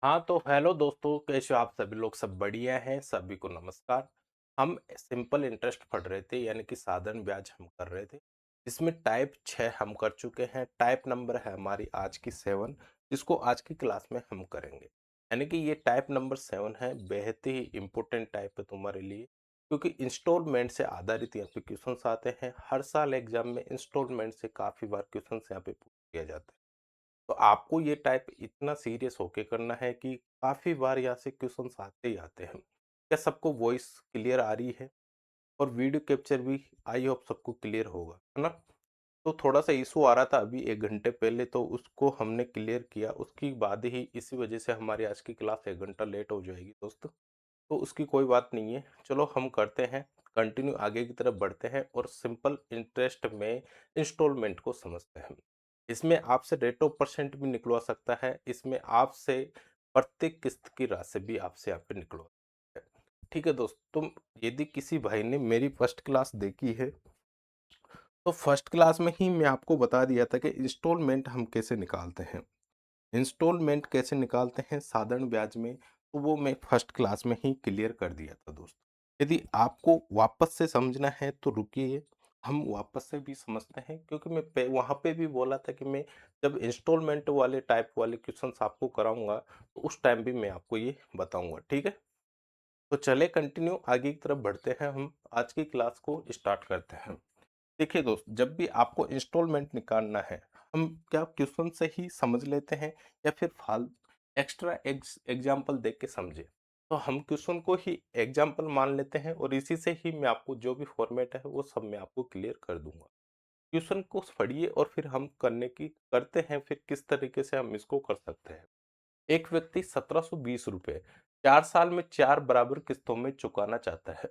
हाँ, तो हेलो दोस्तों, कैसे हो आप सभी लोग? सब बढ़िया हैं, सभी को नमस्कार। हम सिंपल इंटरेस्ट पढ़ रहे थे, यानी कि साधारण ब्याज हम कर रहे थे। इसमें टाइप 6 हम कर चुके हैं, टाइप नंबर है हमारी आज की 7, जिसको आज की क्लास में हम करेंगे। यानी कि ये टाइप नंबर 7 है, बेहद ही इम्पोर्टेंट टाइप है तुम्हारे लिए, क्योंकि इंस्टॉलमेंट से आधारित यहाँ पे क्वेश्चंस आते हैं। हर साल एग्जाम में इंस्टॉलमेंट से काफ़ी बार क्वेश्चंस यहाँ पे पूछ किया जाता है। तो आपको ये टाइप इतना सीरियस होके करना है कि काफ़ी बार यहाँ से क्वेश्चंस आते ही आते हैं। क्या सबको वॉइस क्लियर आ रही है? और वीडियो कैप्चर भी आई होप सबको क्लियर होगा, है ना? तो थोड़ा-सा इश्यू आ रहा था अभी 1 घंटे पहले, तो उसको हमने क्लियर किया। उसके बाद ही इसी वजह से हमारी आज की क्लास 1 घंटा लेट हो जाएगी दोस्त। तो उसकी कोई बात नहीं है। चलो हम करते हैं, कंटिन्यू आगे की तरफ बढ़ते हैं और सिंपल इंटरेस्ट में इंस्टॉलमेंट को समझते हैं। इसमें आपसे रेट ऑफ परसेंट भी निकलवा सकता है, इसमें आपसे प्रत्येक किस्त की राशि भी आपसे यहाँ पे निकलवा सकता है। ठीक है दोस्त, तुम यदि किसी भाई ने मेरी फर्स्ट क्लास देखी है, तो फर्स्ट क्लास में ही मैं आपको बता दिया था कि इंस्टॉलमेंट हम कैसे निकालते हैं। इंस्टॉलमेंट कैसे निकालते हैं साधारण ब्याज में, तो वो मैं फर्स्ट क्लास में ही क्लियर कर दिया था दोस्त। यदि आपको वापस से समझना है तो रुकिए, हम वापस से भी समझते हैं, क्योंकि मैं वहाँ पे भी बोला था कि मैं जब इंस्टॉलमेंट वाले टाइप वाले क्वेश्चंस आपको कराऊंगा, तो उस टाइम भी मैं आपको ये बताऊंगा। ठीक है, तो चले कंटिन्यू आगे की तरफ बढ़ते हैं, हम आज की क्लास को स्टार्ट करते हैं। देखिए दोस्त, जब भी आपको इंस्टॉलमेंट निकालना है, हम क्या क्वेश्चन से ही समझ लेते हैं या फिर फाल एक्स्ट्रा एग्जाम्पल देख के समझे? तो हम क्वेश्चन को ही एग्जाम्पल मान लेते हैं और इसी से ही मैं आपको जो भी फॉर्मेट है वो सब मैं आपको क्लियर कर दूंगा। क्वेश्चन को पढ़िए और फिर हम करने की करते हैं, फिर किस तरीके से हम इसको कर सकते हैं। एक व्यक्ति 1720 रुपये 4 साल में 4 बराबर किस्तों में चुकाना चाहता है।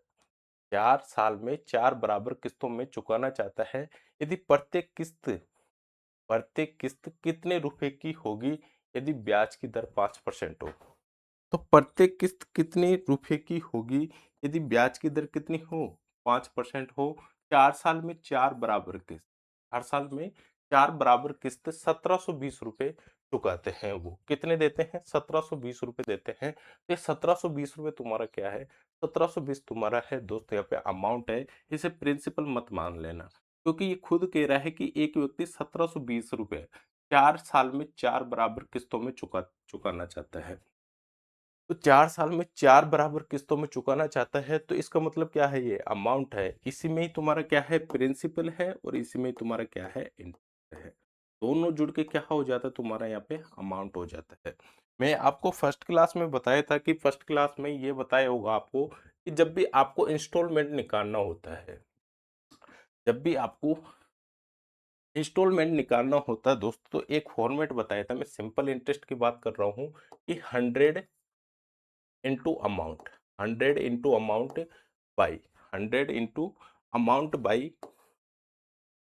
4 साल में 4 बराबर किस्तों में चुकाना चाहता है। यदि प्रत्येक किस्त कितने रुपए की होगी यदि ब्याज की दर 5% हो? तो प्रत्येक किस्त कितने रुपए की होगी यदि ब्याज की दर कितनी हो? 5% हो। 4 साल में 4 बराबर किस्त, हर साल में 4 बराबर किस्त 1720 रुपये चुकाते हैं। वो कितने देते हैं? 1720 रुपये देते हैं। तो ये 1720 रुपये तुम्हारा क्या है? 1720 तुम्हारा है दोस्त, यहाँ पे अमाउंट है। इसे प्रिंसिपल मत मान लेना, क्योंकि ये खुद कह रहा है कि एक व्यक्ति 1720 रुपये 4 साल में 4 बराबर किस्तों में चुकाना चाहता है। तो 4 साल में 4 बराबर किस्तों में चुकाना चाहता है, तो इसका मतलब क्या है? ये अमाउंट है, इसी में ही तुम्हारा क्या है? प्रिंसिपल है, और इसी में ही तुम्हारा क्या है? इंटरेस्ट है। दोनों जुड़ के क्या हो जाता है? तुम्हारा यहाँ पे अमाउंट हो जाता है। मैं आपको फर्स्ट क्लास में बताया था कि फर्स्ट क्लास में ये बताया होगा आपको कि जब भी आपको इंस्टॉलमेंट निकालना होता है, जब भी आपको इंस्टॉलमेंट निकालना होता है दोस्त, तो एक फॉर्मेट बताया था। मैं सिंपल इंटरेस्ट की बात कर रहा हूँ कि 100 into amount by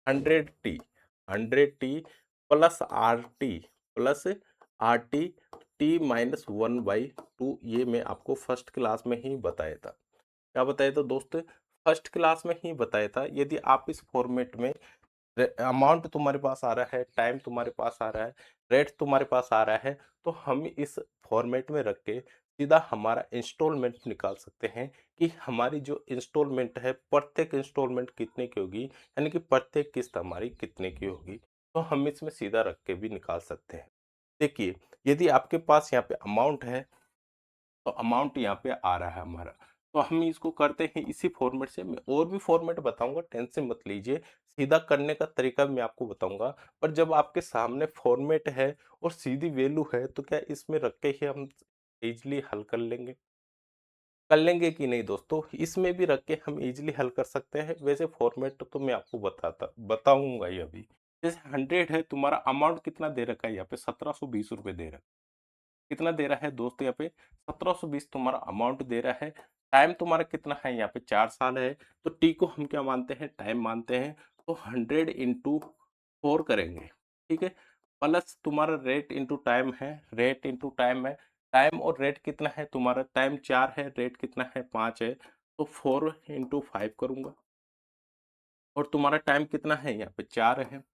100 100 T plus R T T -1/2। ये मैं आपको फर्स्ट क्लास में ही बताया था। क्या बताया था दोस्त? फर्स्ट क्लास में ही बताया था। यदि आप इस फॉर्मेट में अमाउंट तुम्हारे पास आ रहा है, टाइम तुम्हारे पास आ रहा है, रेट तुम्हारे पास आ रहा है, तो हम इस फॉर्मेट में रख के सीधा हमारा इंस्टॉलमेंट निकाल सकते हैं कि हमारी जो इंस्टॉलमेंट है प्रत्येक इंस्टॉलमेंट कितने की होगी, यानी कि प्रत्येक किस्त हमारी कितने की होगी। तो हम इसमें सीधा रख के भी निकाल सकते हैं। देखिए, यदि आपके पास यहाँ पे अमाउंट है, तो अमाउंट यहाँ पे आ रहा है हमारा, तो हम इसको करते हैं इसी फॉर्मेट से। मैं और भी फॉर्मेट बताऊंगा, टेंशन मत लीजिए। सीधा करने का तरीका भी मैं आपको बताऊंगा। पर जब आपके सामने फॉर्मेट है और सीधी वैल्यू है, तो क्या इसमें रख के ही हम इजीली हल कर लेंगे कि नहीं दोस्तों? इसमें भी रख के हम इजीली हल कर सकते हैं। वैसे फॉर्मेट तो मैं आपको बताऊंगा ही अभी। जैसे 100 है, तुम्हारा अमाउंट कितना दे रखा है यहाँ पे? 1720 रुपये दे रखा है। कितना दे रहा है दोस्त यहाँ पे? 1720 तुम्हारा अमाउंट दे रहा है। टाइम तुम्हारा कितना है यहाँ पे? 4 साल है। तो टी को हम क्या मानते हैं? टाइम मानते हैं। तो 100 इंटू 4 करेंगे, ठीक है। प्लस तुम्हारा रेट इंटू टाइम है, रेट इंटू टाइम है। टाइम और रेट कितना है तुम्हारा? टाइम 4 है, रेट कितना है? 5 है। तो 4 इंटू 5 करूंगा। और तुम्हारा टाइम कितना है यहाँ पे? 4 है।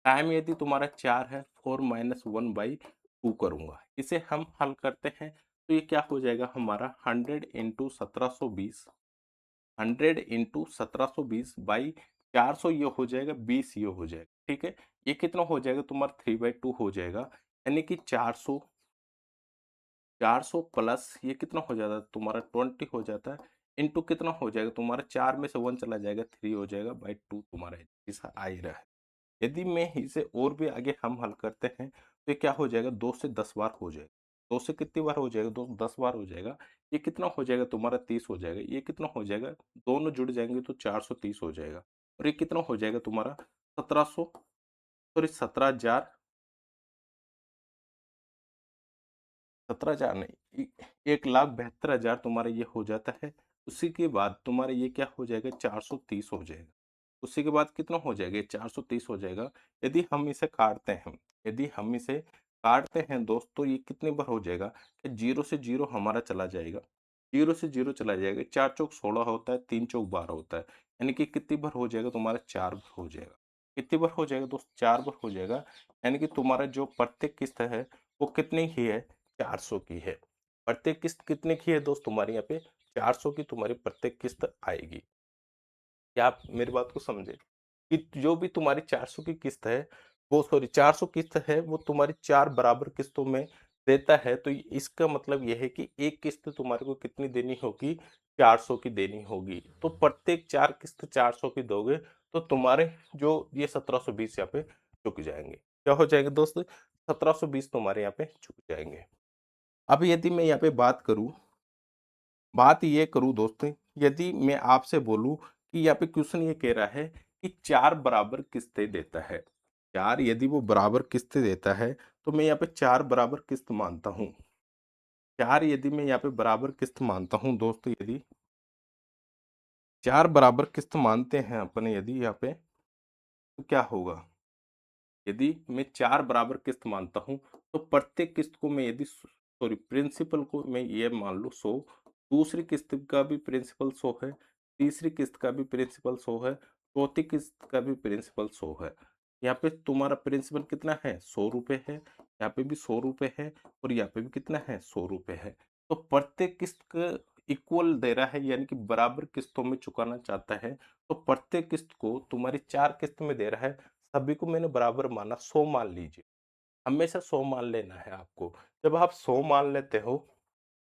टाइम यदि तुम्हारा 4 है, 4 -1/2 2 करूँगा। इसे हम हल करते हैं तो ये क्या हो जाएगा हमारा 100 इंटू 1720, 100 इंटू 1720 बाई 400 ये हो जाएगा 20 ये हो जाएगा, ठीक है। ये कितना हो जाएगा तुम्हारा 3/2 हो जाएगा, यानी कि 400, 400 प्लस ये कितना हो जाता है तुम्हारा 20 हो जाता है, इंटू कितना हो जाएगा तुम्हारा 4 में से 1 चला जाएगा 3 हो जाएगा बाई 2 तुम्हारा ऐसा आ ही रहा है। यदि मैं इसे और भी आगे हम हल करते हैं तो ये क्या हो जाएगा 2 से 10 बार हो जाएगा। 2 से कितनी बार हो जाएगा? 2 10 बार हो जाएगा। ये कितना हो जाएगा तुम्हारा 30 हो जाएगा। ये कितना हो जाएगा? दोनों जुड़ जाएँगे तो 430 हो जाएगा। और ये कितना हो जाएगा तुम्हारा 1700 सॉरी 17,000, 17,000 नहीं, 1,72,000 तुम्हारा ये हो जाता है। उसी के बाद तुम्हारा ये क्या हो जाएगा 430 हो जाएगा। उसी के बाद कितना हो जाएगा? 430 हो जाएगा। यदि हम इसे काटते हैं, यदि हम इसे काटते हैं दोस्त तो ये कितनी बार हो जाएगा कि 0 से 0 हमारा चला जाएगा। 0 से 0 चला जाएगा। 4 चौक 16 होता है, 3 चौक 12 होता है। यानी कि कितनी बार हो जाएगा तुम्हारा 4 बार हो जाएगा। कितनी बार हो जाएगा दोस्त? 4 बार हो जाएगा। यानी कि तुम्हारा जो प्रत्येक किस्त है वो कितनी की है? 400 की है। प्रत्येक किस्त कितने की है दोस्त तुम्हारे यहाँ पे? 400 की तुम्हारी प्रत्येक किस्त आएगी। क्या आप मेरी बात को समझे? कि जो भी तुम्हारी 400 की किस्त है, वो सॉरी 400 किस्त है, वो तुम्हारी 4 बराबर किस्तों में देता है, तो इसका मतलब ये है कि एक किस्त तुम्हारे को कितनी देनी होगी? 400 की देनी होगी। तो प्रत्येक 4 किस्त 400 की दोगे, तो तुम्हारे जो ये 1720 यहाँ पे चुक जाएँगे। क्या हो जाएगा दोस्त? 1720 तुम्हारे यहाँ पे चुक जाएँगे। अब यदि मैं यहाँ पे बात ये करूँ दोस्तों, यदि मैं आपसे बोलूँ कि यहाँ पे क्वेश्चन ये कह रहा है कि 4 बराबर किस्तें देता है। 4 यदि वो बराबर किस्तें देता है, तो मैं यहाँ पे 4 बराबर किस्त मानता हूँ। 4 यदि मैं यहाँ पे बराबर किस्त मानता हूँ दोस्तों, यदि 4 बराबर किस्त मानते हैं अपने यदि यहाँ पे, तो क्या होगा? यदि मैं 4 बराबर किस्त मानता हूँ, तो प्रत्येक किस्त को मैं यदि सॉरी प्रिंसिपल को मैं ये मान लूँ 100, दूसरी किस्त का भी प्रिंसिपल 100 है, तीसरी किस्त का भी प्रिंसिपल 100 है, चौथी किस्त का भी प्रिंसिपल 100 है। यहाँ पे तुम्हारा प्रिंसिपल कितना है? 100 रुपए है, यहाँ पे भी 100 रुपए है और यहाँ पे भी कितना है? 100 रुपए है। तो प्रत्येक किस्त का इक्वल दे रहा है, यानी कि बराबर किस्तों में चुकाना चाहता है। तो प्रत्येक किस्त को तुम्हारी 4 किस्त में दे रहा है, सभी को मैंने बराबर माना, 100 मान लीजिए। हमेशा 100 मान लेना है आपको। जब आप 100 मान लेते हो,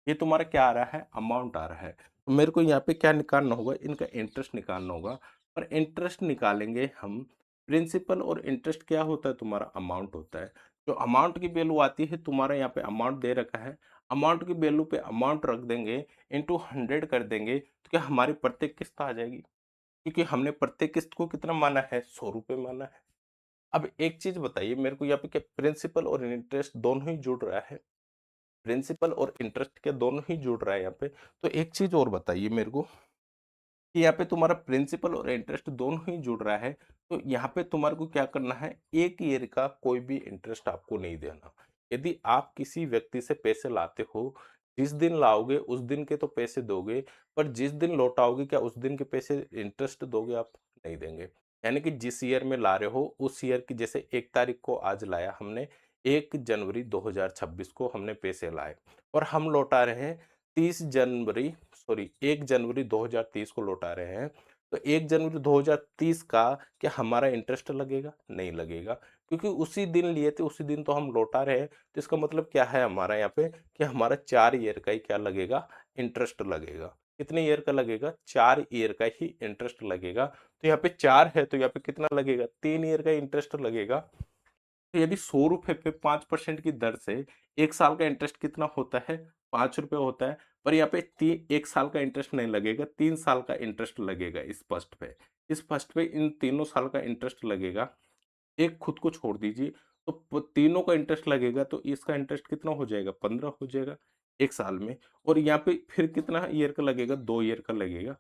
ये तुम्हारा क्या आ रहा है? अमाउंट आ रहा है। तो मेरे को यहाँ पे क्या निकालना होगा? इनका इंटरेस्ट निकालना होगा। और इंटरेस्ट निकालेंगे हम, प्रिंसिपल और इंटरेस्ट क्या होता है? तुम्हारा अमाउंट होता है। जो अमाउंट की वैल्यू आती है, तुम्हारा यहाँ पे अमाउंट दे रखा है। अमाउंट की वैल्यू पे अमाउंट रख देंगे, इंटू 100 कर देंगे, तो क्या हमारी प्रत्येक किस्त आ जाएगी? क्योंकि हमने प्रत्येक किस्त को कितना माना है? 100 रुपए माना है। अब एक चीज बताइए मेरे को, यहाँ पे क्या प्रिंसिपल और इंटरेस्ट दोनों ही जुड़ रहा है? प्रिंसिपल और इंटरेस्ट क्या दोनों ही जुड़ रहा है यहाँ पे? तो एक चीज और बताइए मेरे को कि यहाँ पे तुम्हारा प्रिंसिपल और इंटरेस्ट दोनों ही जुड़ रहा है, तो यहाँ पे तुम्हारे को क्या करना है? एक ईयर का कोई भी इंटरेस्ट आपको नहीं देना। यदि आप किसी व्यक्ति से पैसे लाते हो, जिस दिन लाओगे उस दिन के तो पैसे दोगे, पर जिस दिन लौटाओगे क्या उस दिन के पैसे इंटरेस्ट दोगे आप? नहीं देंगे। यानी कि जिस ईयर में ला रहे हो उस ईयर की, जैसे 1 तारीख को आज लाया हमने, 1 जनवरी 2026 को हमने पैसे लाए और हम लौटा रहे हैं 30 जनवरी सॉरी 1 जनवरी 2030 को लौटा रहे हैं, तो 1 जनवरी 2030 का क्या हमारा इंटरेस्ट लगेगा? नहीं लगेगा, क्योंकि उसी दिन लिए थे, उसी दिन तो हम लौटा रहे हैं। तो इसका मतलब क्या है हमारा यहाँ पे कि हमारा 4 ईयर का ही क्या लगेगा? इंटरेस्ट लगेगा। कितने ईयर का लगेगा? 4 ईयर का ही इंटरेस्ट लगेगा। तो यहाँ पे 4 है तो यहाँ पे कितना लगेगा? 3 ईयर का इंटरेस्ट लगेगा। तो यदि 100 रुपए पे 5% की दर से 1 साल का इंटरेस्ट कितना होता है? 5 रुपए होता है। पर यहाँ पे 1 साल का इंटरेस्ट नहीं लगेगा, 3 साल का इंटरेस्ट लगेगा इस फर्स्ट पे। इस फर्स्ट पे इन तीनों साल का इंटरेस्ट लगेगा। एक खुद को छोड़ दीजिए, तो तीनों का इंटरेस्ट लगेगा, तो इसका इंटरेस्ट कितना हो जाएगा? 15 हो जाएगा 1 साल में। और यहाँ पे फिर कितना ईयर का लगेगा? 2 ईयर का लगेगा।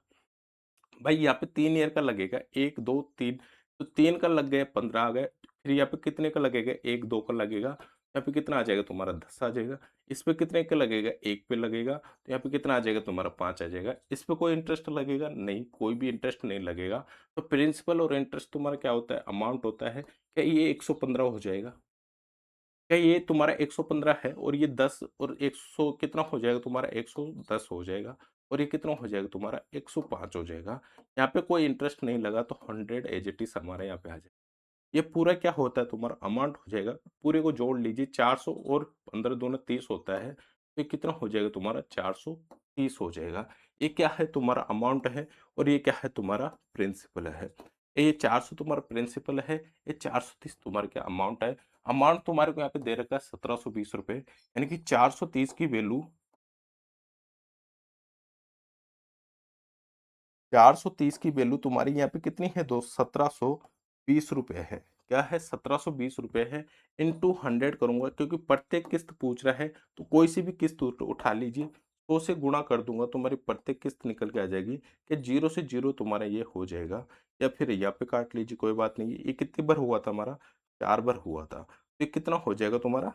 भाई यहाँ पे 3 ईयर का लगेगा, 1 2 3, तो 3 का लग गया 15 आ गए। फिर यहाँ पे कितने का लगेगा? 1 2 का लगेगा, यहाँ पे कितना आ जाएगा तुम्हारा? 10 आ जाएगा। इस पे कितने का लगेगा? 1 पे लगेगा, तो यहाँ पे कितना आ जाएगा तुम्हारा? 5 आ जाएगा। इस पे कोई इंटरेस्ट लगेगा नहीं, कोई भी इंटरेस्ट नहीं लगेगा। तो प्रिंसिपल और इंटरेस्ट तुम्हारा क्या होता है? अमाउंट होता है। क्या ये 115 हो जाएगा? क्या ये तुम्हारा 115 है और ये 10 और 100 कितना हो जाएगा तुम्हारा 110 हो जाएगा और ये कितना हो जाएगा तुम्हारा 105 हो जाएगा। यहाँ पे कोई इंटरेस्ट नहीं लगा तो 100 एज इट इज़ हमारे यहाँ पे आ जाएगा। ये पूरा क्या होता है तुम्हारा अमाउंट हो जाएगा, पूरे को जोड़ लीजिए 400 और 15 दूना 30 होता है, तो ये कितना हो जाएगा तुम्हारा 430 हो जाएगा। ये क्या है तुम्हारा अमाउंट है और ये क्या है तुम्हारा प्रिंसिपल है। ये 400 तुम्हारा प्रिंसिपल है, ये 430 तुम्हारा क्या अमाउंट है। अमाउंट तुम्हारे को यहाँ पे दे रखा है 1720 रुपए, यानी कि 430 की वैल्यू 430 की वैल्यू तुम्हारी यहाँ पे कितनी है दोस्त 1720 रुपए है। क्या है 1720 रुपए है, इनटू 100 करूंगा क्योंकि प्रत्येक किस्त पूछ रहा है, तो कोई सी भी किस्त उठा लीजिए, 100 से गुणा कर दूंगा तुम्हारी प्रत्येक किस्त निकल के आ जाएगी कि जीरो से जीरो तुम्हारा ये हो जाएगा। या फिर यहाँ पे काट लीजिए कोई बात नहीं, ये कितनी बार हुआ था हमारा, 4 बार हुआ था, तो ये कितना हो जाएगा तुम्हारा,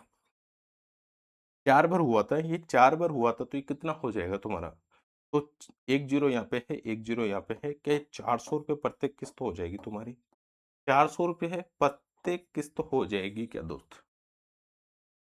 4 बार हुआ था, ये 4 बार हुआ था, तो ये कितना हो जाएगा तुम्हारा। तो एक जीरो यहाँ पे है, एक जीरो यहाँ पे है, क्या 400 रुपये प्रत्येक किस्त हो जाएगी तुम्हारी, 400 रुपये है प्रत्येक किस्त हो जाएगी क्या दोस्त,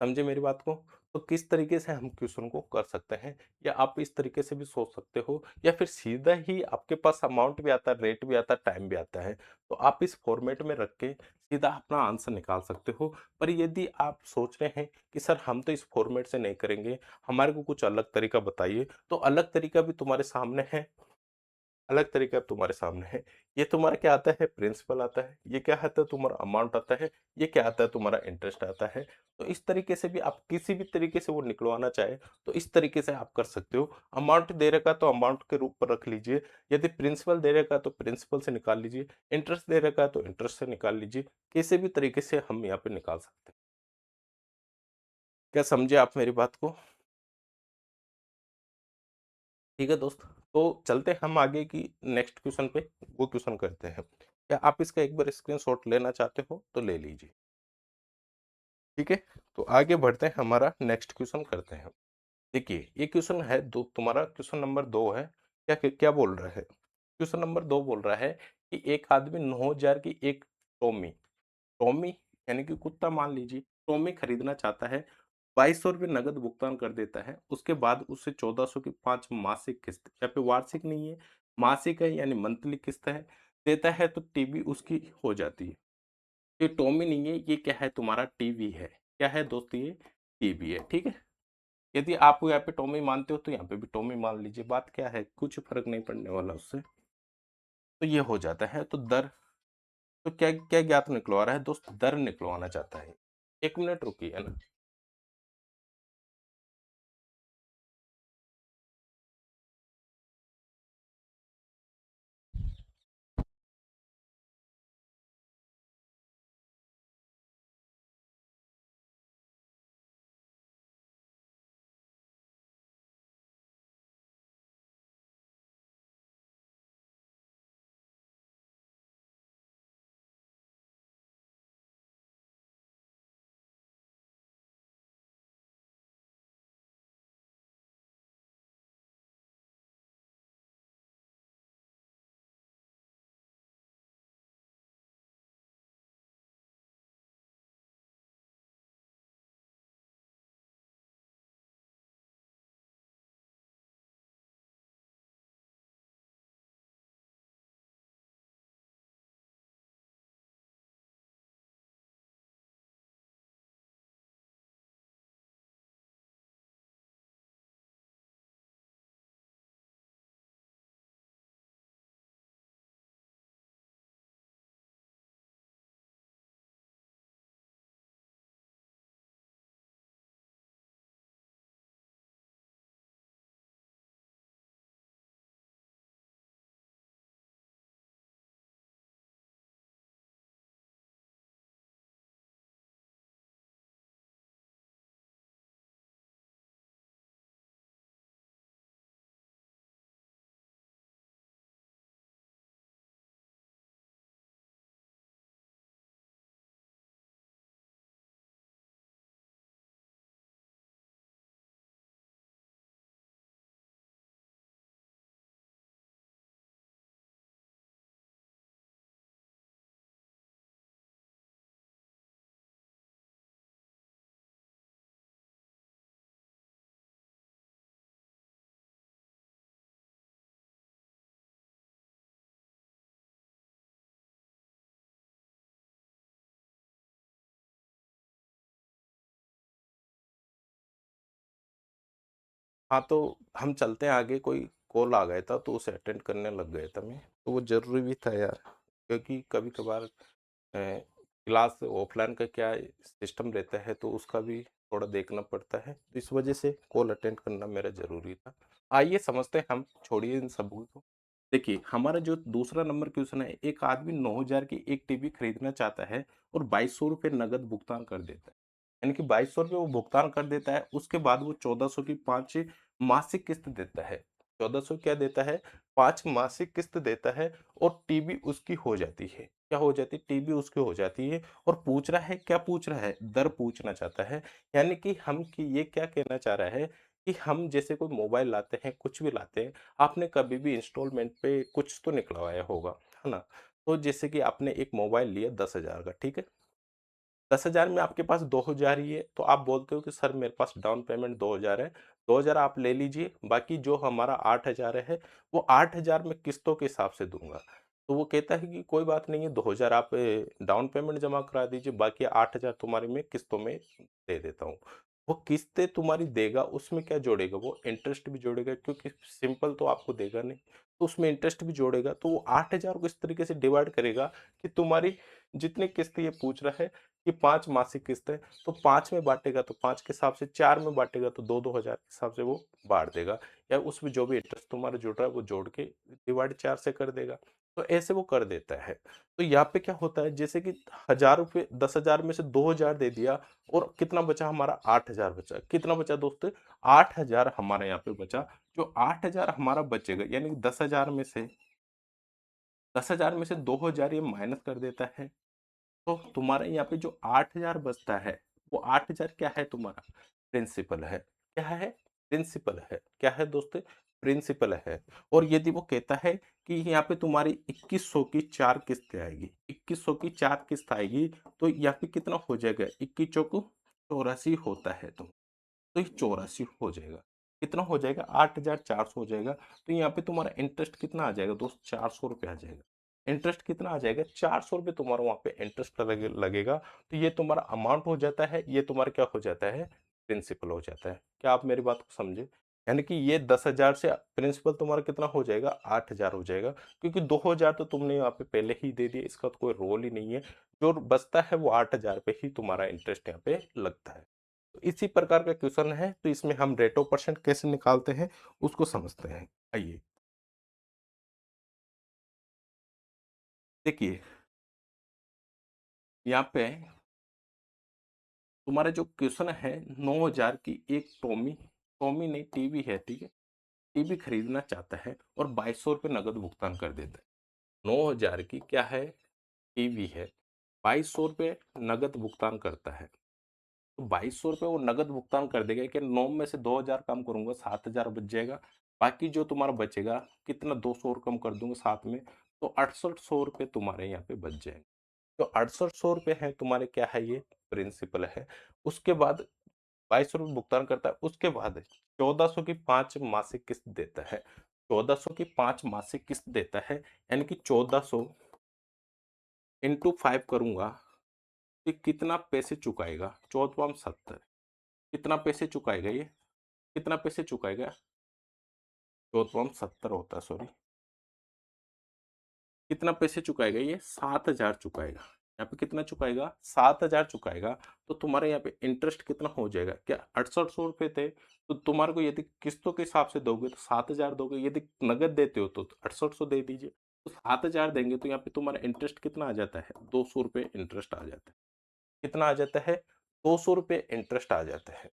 समझे मेरी बात को। तो किस तरीके से हम क्वेश्चन को कर सकते हैं, या आप इस तरीके से भी सोच सकते हो, या फिर सीधा ही आपके पास अमाउंट भी आता है, रेट भी आता है, टाइम भी आता है, तो आप इस फॉर्मेट में रख के सीधा अपना आंसर निकाल सकते हो। पर यदि आप सोच रहे हैं कि सर हम तो इस फॉर्मेट से नहीं करेंगे, हमारे को कुछ अलग तरीका बताइए, तो अलग तरीका भी तुम्हारे सामने है, अलग तरीका तुम्हारे सामने है। ये तुम्हारा क्या आता है, प्रिंसिपल आता है, ये क्या आता है तुम्हारा अमाउंट आता है, ये क्या आता है तुम्हारा इंटरेस्ट आता है। तो इस तरीके से भी आप किसी भी तरीके से वो निकलवाना चाहे तो इस तरीके से आप कर सकते हो। अमाउंट दे रखा तो अमाउंट के रूप पर रख लीजिए, यदि प्रिंसिपल दे रखा तो प्रिंसिपल से निकाल लीजिए, इंटरेस्ट दे रखा तो इंटरेस्ट से निकाल लीजिए। किसी भी तरीके से हम यहाँ पे निकाल सकते हैं। क्या समझे आप मेरी बात को। ठीक है दोस्त, तो चलते हैं हम आगे की नेक्स्ट क्वेश्चन पे, वो क्वेश्चन करते हैं। क्या आप इसका एक बार स्क्रीनशॉट लेना चाहते हो तो ले लीजिए। ठीक है, तो आगे बढ़ते हैं, हमारा नेक्स्ट क्वेश्चन करते हैं। देखिए ये क्वेश्चन है दो, तुम्हारा क्वेश्चन नंबर 2 है। क्या क्या क्या बोल रहा है, क्वेश्चन नंबर 2 बोल रहा है कि एक आदमी 9000 की एक टॉमी, टॉमी यानी कि कुत्ता मान लीजिए, टॉमी खरीदना चाहता है, 2200 रुपये नगद भुगतान कर देता है, उसके बाद उसे 1400 की 5 मासिक किस्त, या फिर वार्षिक नहीं है, मासिक है यानी मंथली किस्त है, देता है, तो टीवी उसकी हो जाती है। ये टॉमी नहीं है, ये क्या है तुम्हारा टीवी है। क्या है दोस्त, ये टीवी है। ठीक है, यदि आप यहाँ पे टॉमी मानते हो तो यहाँ पे भी टॉमी मान लीजिए, बात क्या है, कुछ फर्क नहीं पड़ने वाला उससे। तो ये हो जाता है, तो दर, तो क्या क्या ज्ञात निकलवा रहा है दोस्त, दर निकलवाना चाहता है। 1 मिनट रुकिए ना। हाँ, तो हम चलते हैं आगे, कोई कॉल आ गया था तो उसे अटेंड करने लग गया था मैं, तो वो ज़रूरी भी था यार, क्योंकि कभी-कभार क्लास ऑफलाइन का क्या सिस्टम रहता है तो उसका भी थोड़ा देखना पड़ता है, तो इस वजह से कॉल अटेंड करना मेरा ज़रूरी था। आइए समझते हैं हम, छोड़िए इन सबों को। देखिए, हमारा जो दूसरा नंबर क्वेश्चन है, एक आदमी 9,000 की एक टीवी खरीदना चाहता है और ₹2200 नकद भुगतान कर देता है। यानी कि ₹2200 वो भुगतान कर देता है, उसके बाद वो 1400 की 5 मासिक किस्त देता है। 1400 क्या देता है? 5 मासिक किस्त देता है और टीवी उसकी हो जाती है। क्या हो जाती है? टीवी उसकी हो जाती है और पूछ रहा है, क्या पूछ रहा है? दर पूछना चाहता है। यानी कि हम कि ये क्या कहना चाह रहा है कि हम जैसे कोई मोबाइल लाते हैं, कुछ भी लाते हैं, आपने कभी भी इंस्टॉलमेंट पे कुछ तो निकलवाया होगा, है ना? तो जैसे कि आपने एक मोबाइल लिया 10,000 का, ठीक है? 10,000 में आपके पास 2,000 ही है, तो आप बोलते हो कि सर मेरे पास डाउन पेमेंट 2,000 है, 2,000 आप ले लीजिए, बाकी जो हमारा 8,000 है, वो 8,000 मैं किस्तों के हिसाब से दूँगा। तो वो कहता है कि कोई बात नहीं है, 2,000 आप डाउन पेमेंट जमा करा दीजिए, बाकी 8,000 तुम्हारी मैं किस्तों में दे देता हूँ। वो किस्तें तुम्हारी देगा, उसमें क्या जोड़ेगा वो? इंटरेस्ट भी जोड़ेगा, क्योंकि सिंपल तो आपको देगा नहीं, तो उसमें इंटरेस्ट भी जोड़ेगा। तो वो 8,000 को इस तरीके से डिवाइड करेगा कि तुम्हारी जितनी किस्त ये पूछ रहा है कि 5 मासिक किस्त है, तो 5 में बाँटेगा तो 5 के हिसाब से, 4 में बाँटेगा तो 2-2 हज़ार के हिसाब से वो बाँट देगा, या उसमें जो भी इंटरेस्ट तुम्हारा जुड़ रहा है वो जोड़ के डिवाइड 4 से कर देगा। तो ऐसे वो कर देता है। तो यहाँ पे क्या होता है, जैसे कि ₹1000 10,000 में से 2,000 दे दिया और कितना बचा हमारा? 8,000 बचा। कितना बचा दोस्त? 8,000 हमारे यहाँ पे बचा। जो 8,000 हमारा बचेगा, यानी कि 10,000 में से 2,000 ये माइनस कर देता है। तो तुम्हारे यहाँ पे जो 8,000 बचता है, वो 8,000 क्या है तुम्हारा? प्रिंसिपल है। क्या है? प्रिंसिपल है। क्या है दोस्त? प्रिंसिपल है। और यदि वो कहता है कि यहाँ पे तुम्हारी 2100 की 4 किस्तें आएगी, 2100 की 4 किस्त आएगी, तो यहाँ पे कितना हो जाएगा? 21 चौको 84 होता है तो ये 84 हो जाएगा। कितना हो जाएगा? 8,400 हो जाएगा। तो यहाँ पे तुम्हारा इंटरेस्ट कितना आ जाएगा दोस्त? ₹400 आ जाएगा। इंटरेस्ट कितना आ जाएगा? ₹400 तुम्हारा वहाँ पे इंटरेस्ट लगेगा। तो ये तुम्हारा अमाउंट हो जाता है, ये तुम्हारा क्या हो जाता है? प्रिंसिपल हो जाता है। क्या आप मेरी बात को समझे? यानी कि ये 10,000 से प्रिंसिपल तुम्हारा कितना हो जाएगा? 8,000 हो जाएगा, क्योंकि 2,000 तो तुमने यहाँ पे पहले ही दे दिए, इसका तो कोई रोल ही नहीं है। जो बचता है वो 8,000 पे ही तुम्हारा इंटरेस्ट यहाँ पे लगता है। तो इसी प्रकार का क्वेश्चन है, तो इसमें हम रेट ऑफ परसेंट कैसे निकालते हैं उसको समझते हैं। आइए देखिए, यहाँ पे तुम्हारा जो क्वेश्चन है, 9,000 की एक टॉमी, टॉमी नहीं टीवी है, ठीक है? टीवी खरीदना चाहता है और 2200 नगद भुगतान कर देता है। 9,000 की क्या है? टीवी है, 2200 नगद भुगतान करता है। तो 2200 वो नगद भुगतान कर देगा कि 9 में से 2,000 कम करूंगा, 7,000 बच जाएगा। बाकी जो तुम्हारा बचेगा, कितना? 200 और कम कर दूंगा साथ में, तो 6800 तुम्हारे यहाँ पे बच जाएंगे। तो 6800 है तुम्हारे, क्या है ये? प्रिंसिपल है। उसके बाद 2200 भुगतान करता है, उसके बाद 1400 की 5 मासिक किस्त देता है। 1400 की 5 मासिक किस्त देता है, यानी कि 1400 इंटू 5 करूंगा तो कितना पैसे चुकाएगा? 14 70। कितना पैसे चुकाएगा ये? कितना पैसे चुकाएगा? 1470 होता है, सॉरी। कितना पैसे चुकाएगा ये? 7,000 चुकाएगा। यहाँ पे कितना चुकाएगा? 7,000 चुकाएगा। तो तुम्हारे यहाँ पे इंटरेस्ट कितना हो जाएगा? क्या 6800 थे, तो तुम्हारे को यदि किस्तों के हिसाब से दोगे तो 7,000 दोगे, यदि नगद देते हो तो 6800 दे दीजिए। तो 7,000 देंगे तो यहाँ पे तुम्हारा इंटरेस्ट कितना आ जाता है? 200 इंटरेस्ट आ जाता है। कितना आ जाता है? 200 इंटरेस्ट आ जाता है।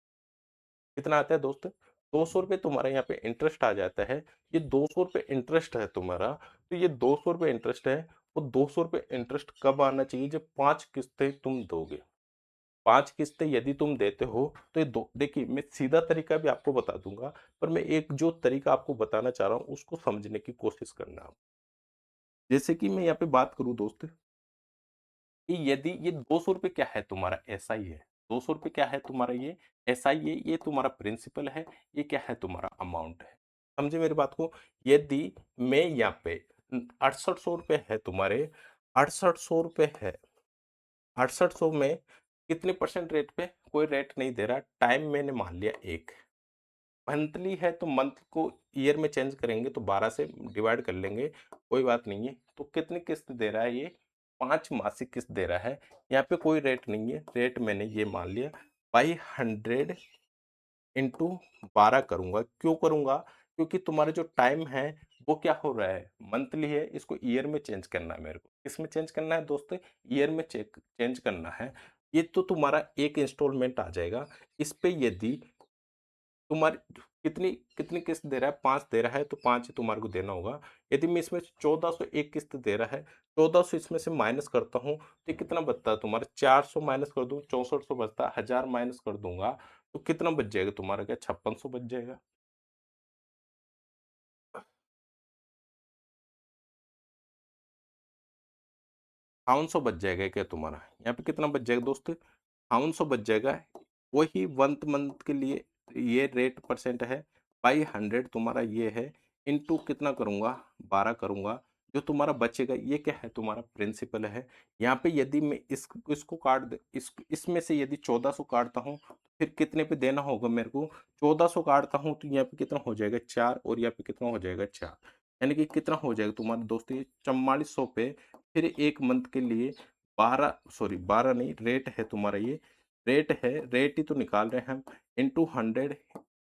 कितना आता है दोस्त? 200 तुम्हारे यहाँ पे इंटरेस्ट आ जाता है। ये 200 इंटरेस्ट है तुम्हारा, तो ये 200 इंटरेस्ट है। वो 200 इंटरेस्ट कब आना चाहिए? जब 5 किस्तें तुम दोगे। 5 किस्तें यदि तुम देते हो तो ये दो, देखिए मैं सीधा तरीका भी आपको बता दूंगा, पर मैं एक जो तरीका आपको बताना चाह रहा हूँ उसको समझने की कोशिश करना आप। जैसे कि मैं यहाँ पे बात करूँ दोस्त, कि यदि ये 200 क्या है तुम्हारा? एसआई है। 200 क्या है तुम्हारा? ये एसआई है, ये तुम्हारा प्रिंसिपल है, ये क्या है? तुम्हारा अमाउंट है। समझे मेरी बात को? यदि मैं यहाँ पे 6800 है तुम्हारे, 6800 है, 6800 में कितने परसेंट रेट पे? कोई रेट नहीं दे रहा, टाइम मैंने मान लिया एक, मंथली है तो मंथ को ईयर में चेंज करेंगे तो 12 से डिवाइड कर लेंगे, कोई बात नहीं है। तो कितनी किस्त दे रहा है ये? 5 मासिक किस्त दे रहा है। यहाँ पे कोई रेट नहीं है, रेट मैंने ये मान लिया बाई 100 इंटू 12 करूंगा। क्यों करूंगा? क्योंकि तुम्हारा जो टाइम है वो क्या हो रहा है, मंथली है, इसको ईयर में चेंज करना है मेरे को। किसमें चेंज करना है दोस्तों? ईयर में चेक चेंज करना है। ये तो तुम्हारा एक इंस्टॉलमेंट आ जाएगा। इस पे यदि तुम्हारी कितनी कितनी किस्त दे रहा है, 5 दे रहा है तो 5 ही तुम्हारे को देना होगा। यदि मैं इसमें 1401 किस्त दे रहा है, 1400 इसमें से माइनस करता हूँ तो ये कितना बचता है तुम्हारा? 400 माइनस कर दूं 6400 बचता है, 1000 माइनस कर दूंगा तो कितना बच जाएगा तुम्हारा? क्या 5600 बच जाएगा? 5800 बच जाएगा क्या तुम्हारा? यहाँ पे कितना बच जाएगा दोस्त? 5800 बच जाएगा। वही वन मंथ के लिए ये रेट परसेंट है बाई 100 तुम्हारा ये है, इनटू कितना करूंगा? 12 करूंगा। जो तुम्हारा बचेगा ये क्या है? तुम्हारा प्रिंसिपल है। यहाँ पे यदि मैं इसको काट दे, इसमें से यदि 1400 काटता हूँ तो फिर कितने पे देना होगा मेरे को? 1400 काटता हूँ तो यहाँ पे कितना हो जाएगा? 4, और यहाँ पे कितना हो जाएगा? 4। यानी कि कितना हो जाएगा तुम्हारा दोस्त? ये 4400 पे फिर एक मंथ के लिए 12, सॉरी 12 नहीं, रेट है तुम्हारा ये, रेट है, रेट ही तो निकाल रहे हैं हम, इंटू 100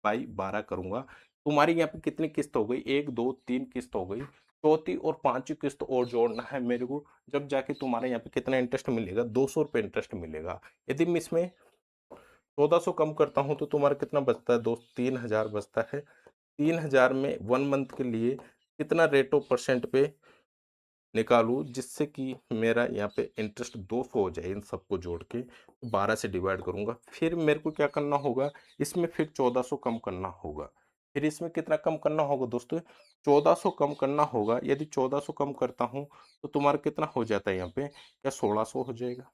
बाई 12 करूंगा। तुम्हारी यहाँ पे कितनी किस्त हो गई? 1 2 3 किस्त हो गई। चौथी और पांचवी किस्त और जोड़ना है मेरे को, जब जाके तुम्हारे यहाँ पे कितना इंटरेस्ट मिलेगा? 200 रुपये इंटरेस्ट मिलेगा। यदि मैं इसमें 1400 कम करता हूँ तो तुम्हारा कितना बचता है दोस्त? 3000 बचता है। 3000 में वन मंथ के लिए कितना रेट ऑफ परसेंट पे निकालूँ जिससे कि मेरा यहाँ पे इंटरेस्ट 200 हो जाए? इन सबको जोड़ के 12 से डिवाइड करूंगा। फिर मेरे को क्या करना होगा? इसमें फिर 1400 कम करना होगा। फिर इसमें कितना कम करना होगा दोस्तों? 1400 कम करना होगा। यदि 1400 कम करता हूँ तो तुम्हारा कितना हो जाता है यहाँ पे? क्या 1600 हो जाएगा?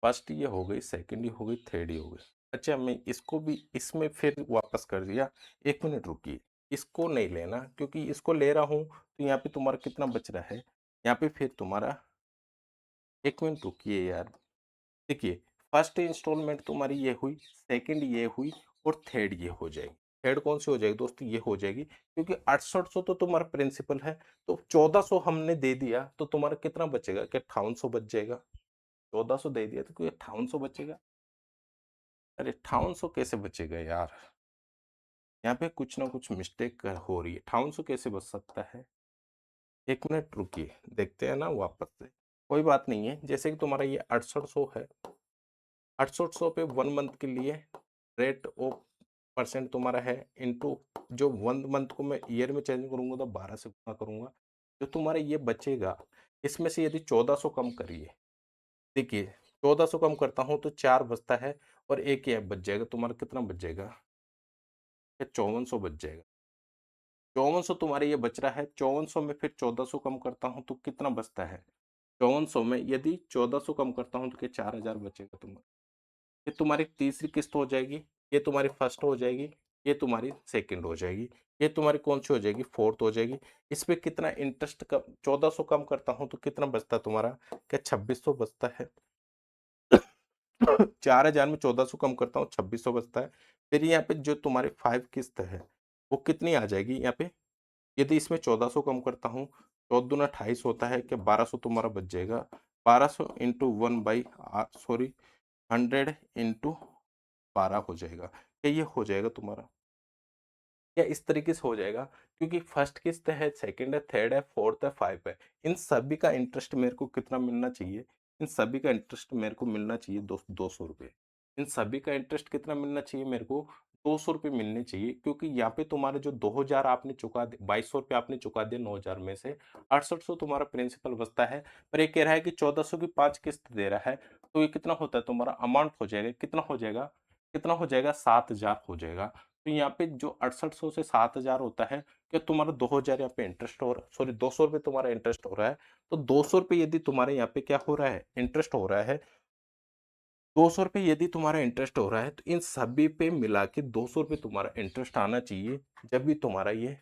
फर्स्ट ये हो गई, सेकंड ये हो गई, थर्ड ये हो गई। अच्छा, मैं इसको भी इसमें फिर वापस कर दिया। एक मिनट रुकिए, इसको नहीं लेना, क्योंकि इसको ले रहा हूं तो यहाँ पे तुम्हारा कितना बच रहा है? यहाँ पे फिर तुम्हारा, एक मिनट रुकिए यार। देखिए, फर्स्ट इंस्टॉलमेंट तुम्हारी ये हुई, सेकंड ये हुई, और थर्ड ये हो जाएगी। थर्ड कौन सी हो जाएगी दोस्तों? ये हो जाएगी, क्योंकि 6800 तो तुम्हारा प्रिंसिपल है, तो 1400 हमने दे दिया तो तुम्हारा कितना बचेगा? क्या 5800 बच जाएगा? 1400 दे दिया तो कोई 5800 बचेगा? अरे 5800 कैसे बचेगा यार? यहाँ पे कुछ ना कुछ मिस्टेक हो रही है। 5800 कैसे बच सकता है? एक मिनट रुकिए, देखते हैं ना वापस से। कोई बात नहीं है, जैसे कि तुम्हारा ये 6800 है, 6800 पे वन मंथ के लिए रेट ऑफ परसेंट तुम्हारा है, इनटू जो वन मंथ को मैं ईयर में चेंज करूंगा तो 12 से गुना करूंगा। जो तुम्हारा ये बचेगा, इसमें से यदि 1400 कम करिए, देखिए 1400 कम करता हूं तो 4 बचता है, और एक ये बच जाएगा तुम्हारा। कितना बच जाएगा? ये 5400 बच जाएगा। 5400 तुम्हारे ये बच रहा है। 5400 में फिर 1400 कम करता हूँ तो कितना बचता है? 5400 में यदि 1400 कम करता हूँ तो क्या 4000 बचेगा तुम्हारा? ये तुम्हारी तीसरी किस्त हो जाएगी, ये तुम्हारी फर्स्ट हो जाएगी, ये तुम्हारी सेकंड हो जाएगी, ये तुम्हारी कौन सी हो जाएगी? फोर्थ हो जाएगी। इस पे कितना इंटरेस्ट कम, 1400 कम करता हूँ तो कितना बचता है तुम्हारा? क्या 2600 बचता है? 4000 में 1400 कम करता हूँ, 2600 बचता है। फिर यहाँ पे जो तुम्हारी 5 किस्त है वो कितनी आ जाएगी यहाँ पे? यदि इसमें 1400 कम करता हूँ, 14 दूना 28 होता है, क्या 1200 तुम्हारा बच जाएगा? 1200 into one by, sorry, 100 into 12 हो जाएगा। क्या ये हो जाएगा तुम्हारा? या इस तरीके से हो जाएगा, क्योंकि फर्स्ट किस्त है, सेकंड है, थर्ड है, फोर्थ है, फाइव है। इन सभी का इंटरेस्ट मेरे को कितना मिलना चाहिए? इन सभी का इंटरेस्ट मेरे को मिलना चाहिए दोस्त 200 रुपये। इन सभी का इंटरेस्ट कितना मिलना चाहिए मेरे को? 200 रुपये मिलने चाहिए, क्योंकि यहाँ पे तुम्हारे जो 2000 आपने चुका दिया, 2200 रुपये आपने चुका दिया 9000 में से, 6800 तुम्हारा प्रिंसिपल बचता है। पर ये कह रहा है कि 1400 की 5 किस्त दे रहा है, तो ये कितना होता है तुम्हारा अमाउंट? हो जाएगा कितना? हो जाएगा कितना? हो जाएगा 7000 हो जाएगा। तो यहाँ पे जो 6800 से 7000 होता है, क्या तुम्हारा 2000 यहाँ पे इंटरेस्ट हो रहा है, सॉरी 200 रुपये तुम्हारा इंटरेस्ट हो रहा है। तो 200 रुपये यदि तुम्हारे यहाँ पे क्या हो रहा है? इंटरेस्ट हो रहा है। 200 रुपये यदि तुम्हारा इंटरेस्ट हो रहा है तो इन सभी पे मिला के 200 रुपये तुम्हारा इंटरेस्ट आना चाहिए। जब भी तुम्हारा ये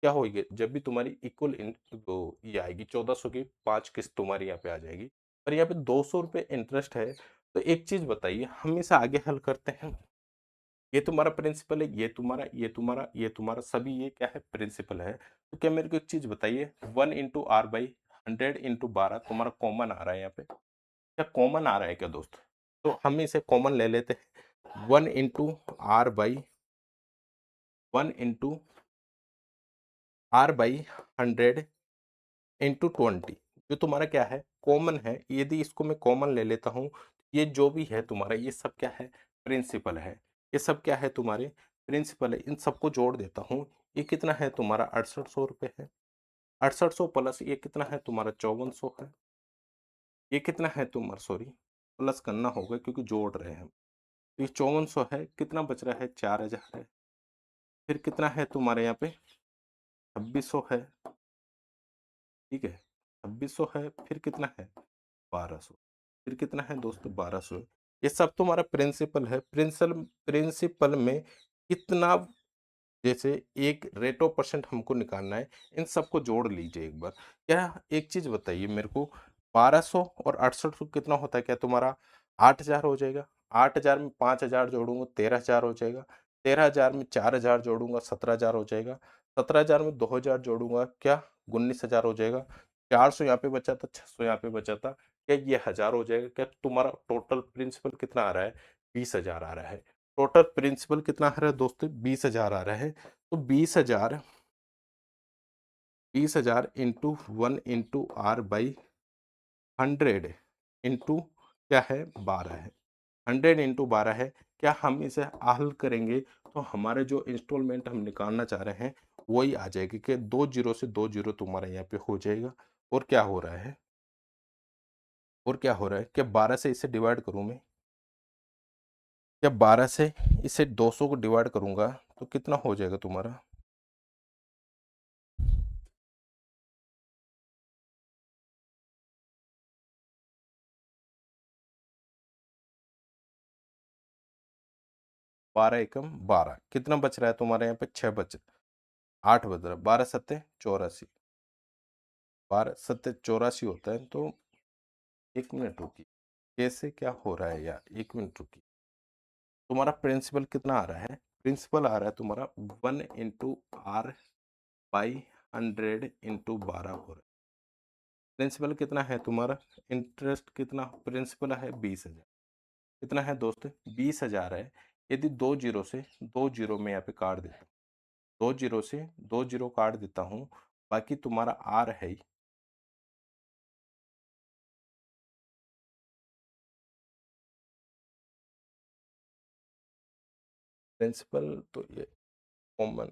क्या होगी, जब भी तुम्हारी इक्वल तो ये आएगी 1400 की 5 किस्त तुम्हारी यहाँ पे आ जाएगी। पर यहाँ पे 200 रुपये इंटरेस्ट है, तो एक चीज बताइए, हम इसे आगे हल करते हैं। ये तुम्हारा प्रिंसिपल है, ये तुम्हारा सभी ये क्या है, प्रिंसिपल है। तो क्या मेरे को एक चीज बताइए, 1 × R/100 × 12 तुम्हारा कॉमन आ रहा है यहाँ पे, क्या कॉमन आ रहा है क्या दोस्त? तो हम इसे कॉमन ले लेते हैं। 1 × R/100 जो तुम्हारा क्या है, कॉमन है। यदि इसको मैं कॉमन ले लेता हूँ, ये जो भी है तुम्हारा, ये सब क्या है, प्रिंसिपल है। ये सब क्या है, तुम्हारे प्रिंसिपल है। इन सबको जोड़ देता हूँ, ये कितना है तुम्हारा, 6800 रुपये है। 6800 प्लस ये कितना है तुम्हारा, 5400 है। ये कितना है तुम्हारा, सॉरी, प्लस करना होगा क्योंकि जोड़ रहे हैं हम। तो ये 5400 है, कितना बच रहा है, 4000 है। फिर कितना है तुम्हारे यहाँ पे, 2600 है। ठीक है, 2600 है। फिर कितना है, 1200। फिर कितना है दोस्तों, 1200। ये सब तुम्हारा प्रिंसिपल है। प्रिंसिपल प्रिंसिपल में कितना, जैसे एक रेट ऑफ परसेंट हमको निकालना है, इन सबको जोड़ लीजिए एक बार। क्या, एक चीज बताइए मेरे को, 1200 और 6800 कितना होता है, क्या तुम्हारा 8000 हो जाएगा? 8000 में 5000 जोड़ूंगा, 13000 हो जाएगा। 13000 में 4000 जोड़ूंगा, 17000 हो जाएगा। 17000 में 2000 जोड़ूंगा, क्या 19000 हो जाएगा। 400 यहाँ पे बचा था, 600 यहाँ पे बचा था, क्या ये 1000 हो जाएगा? क्या तुम्हारा टोटल प्रिंसिपल कितना आ रहा है, 20000 आ रहा है। टोटल प्रिंसिपल कितना आ रहा है दोस्तों, 20000 आ रहा है। तो 20000 इंटू 1 × R/100 इंटू क्या है, 12 है। 100 × 12 है। क्या हम इसे हल करेंगे तो हमारे जो इंस्टॉलमेंट हम निकालना चाह रहे हैं वही आ जाएगी, कि 2 जीरो से 2 जीरो तुम्हारा यहाँ पे हो जाएगा। और क्या हो रहा है, और क्या हो रहा है, क्या 12 से इसे डिवाइड करूं मैं, क्या 12 से इसे 200 को डिवाइड करूंगा तो कितना हो जाएगा तुम्हारा, 12 एकम 12, कितना बच रहा है तुम्हारे यहाँ पे, 6 बच, 8 बच रहा है। 12 सत्ते 84, 12 सत्ते 84 होता है। तो एक मिनट रुकी, कैसे क्या हो रहा है यार, एक मिनट रुकी। तुम्हारा प्रिंसिपल कितना आ रहा है, प्रिंसिपल आ रहा है तुम्हारा 1 × R/100 हो रहा है। प्रिंसिपल कितना है तुम्हारा, इंटरेस्ट कितना, प्रिंसिपल है 20000। कितना है दोस्त, 20000 है। यदि 2 जीरो से 2 जीरो में यहाँ पे काट देता हूँ, 2 जीरो से 2 जीरो काट देता हूँ, बाकी तुम्हारा आर है। प्रिंसिपल तो ये कॉमन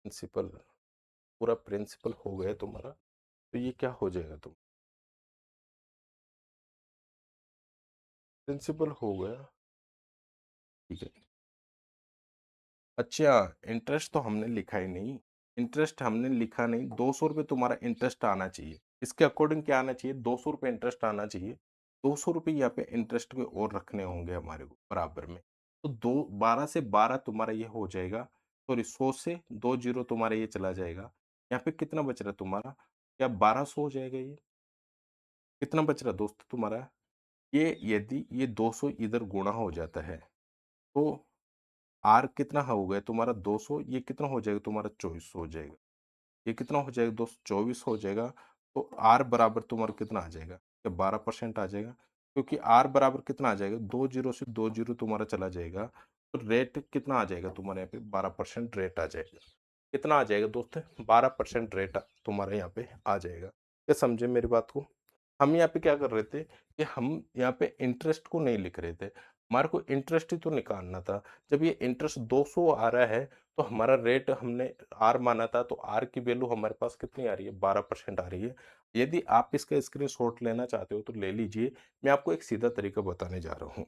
प्रिंसिपल, पूरा प्रिंसिपल हो गया तुम्हारा। तो ये क्या हो जाएगा, तुम प्रिंसिपल हो गया। ठीक है, अच्छा, इंटरेस्ट तो हमने लिखा ही नहीं। इंटरेस्ट हमने लिखा नहीं, 200 रुपये तुम्हारा इंटरेस्ट आना चाहिए। इसके अकॉर्डिंग क्या आना चाहिए, 200 रुपये इंटरेस्ट आना चाहिए। 200 रुपये यहाँ पे इंटरेस्ट के और रखने होंगे हमारे को बराबर में। तो दो, 12 से 12 तुम्हारा ये हो जाएगा। सॉरी, 100 से 2 जीरो तुम्हारा ये चला जाएगा। यहाँ पे कितना बच रहा है तुम्हारा, क्या 1200 हो जाएगा ये, कितना बच रहा दोस्त तुम्हारा। ये यदि ये 200 इधर गुणा हो जाता है तो आर कितना हो गया तुम्हारा, 200, ये कितना हो जाएगा तुम्हारा, 2400 हो जाएगा। ये कितना हो जाएगा दोस्त, 24 हो जाएगा। तो आर बराबर तुम्हारा कितना आ जाएगा, क्या 12% आ जाएगा। क्योंकि आर बराबर कितना आ जाएगा, 2 जीरो से 2 जीरो तुम्हारा चला जाएगा। तो रेट कितना आ जाएगा तुम्हारे यहाँ पे, 12% रेट आ जाएगा। कितना आ जाएगा दोस्त, 12% रेट तुम्हारे यहाँ पे आ जाएगा। क्या समझे मेरी बात को? हम यहाँ पे क्या कर रहे थे, कि हम यहाँ पे इंटरेस्ट को नहीं लिख रहे थे, हमारे को इंटरेस्ट ही तो निकालना था। जब ये इंटरेस्ट 200 आ रहा है तो हमारा रेट हमने आर माना था, तो आर की वैल्यू हमारे पास कितनी आ रही है, 12% आ रही है। यदि आप इसका स्क्रीनशॉट लेना चाहते हो तो ले लीजिए। मैं आपको एक सीधा तरीका बताने जा रहा हूँ।